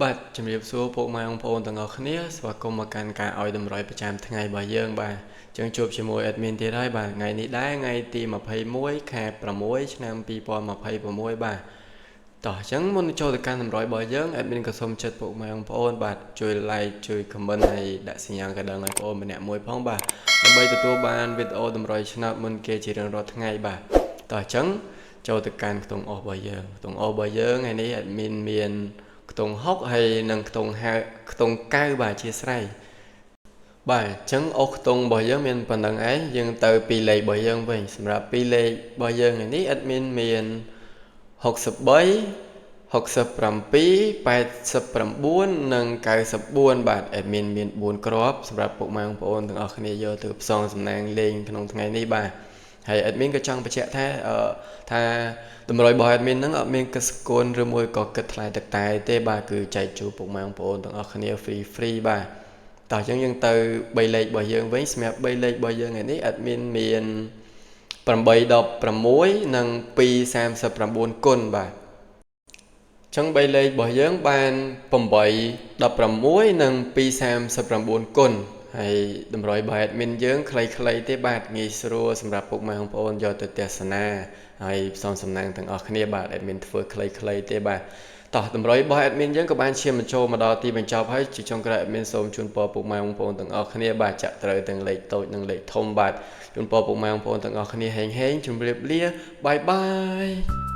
បាទជំរាបសួរពុកម៉ែបងប្អូនទាំងអស់គ្នាស្វាគមន៍មកកាន់ការឲ្យតម្រុយប្រចាំថ្ងៃរបស់យើងបាទចឹងជួបជាមួយ admin ទៀតហើយបាទថ្ងៃនេះដែរថ្ងៃទី21ខែ6ឆ្នាំ2026បាទតោះចឹងមុនចូលទៅកាន់តម្រុយរបស់យើង admin ក៏សូមចិត្តពុកម៉ែបងប្អូនបាទជួយ like ជួយ comment ហើយដាក់សញ្ញាកណ្ដឹងឲ្យបងប្អូនម្នាក់មួយផងបាទដើម្បីទទួលបានវីដេអូតម្រុយឆ្នោតមុនគេជារៀងរាល់ថ្ងៃបាទតោះចឹងចូលទៅកាន់ខ្ទង់អុសរបស់យើងខ្ទង់អុសរបស់យើងថ្ងៃនេះ admin មានខ្ទង់6ហើយនិងខ្ទង់9បាទអធិស្ឋានបាទអញ្ចឹងអុសខ្ទង់របស់យើងមានប៉ុណ្្នឹងឯងយើងទៅពីលេខរបស់យើងវិញសម្រាប់ពីលេខរបស់យើងនេះ admin មាន63 67 89និង94បាទ admin មាន4គ្រាប់សម្រាប់ពុកម៉ែបងប្អូនទាំងអស់គ្នាយកទៅផ្សងសំណាងលេងក្នុងថ្ងៃនេះបាទហើយ admin ក៏ចង់បញ្ជាក់ថាតម្រុយរបស់ admin ហ្នឹងអត់មានគិតស្គនឬមួយក៏គិតថ្លៃទឹកតែទេបាទគឺចែកជូនពុកម៉ែបងប្អូនទាំងអស់គ្នា free បាទតោះអញ្ចឹងយើងទៅ3លេខរបស់យើងវិញសម្រាប់3លេខរបស់យើងនេះ admin មាន816និង239គុណបាទចឹង3លេខរបស់យើងបាន816និង239គុណហើយតម្រុយរបស់ admin យើងខ្លីៗទេបាទងាយស្រួលសម្រាប់ពុកម៉ែបងប្អូនយកទៅទស្សនាហើយផ្សំសំណាងទាំងអស់គ្នាបាទ admin ធ្វើខ្លីៗទេបាទតោះតម្រុយរបស់ admin យើងក៏បានឈានបញ្ចូលមកដល់ទីបញ្ចប់ហើយជាចុងក្រោយ admin សូមជូនពរពុកម៉ែបងប្អូនទាំងអស់គ្នាបាទចាក់ត្រូវទាំងលេខតូចនិងលេខធំបាទជូនពរពុកម៉ែបងប្អូនទាំងអស់គ្នាហេងៗជម្រាបលាបាយបាយ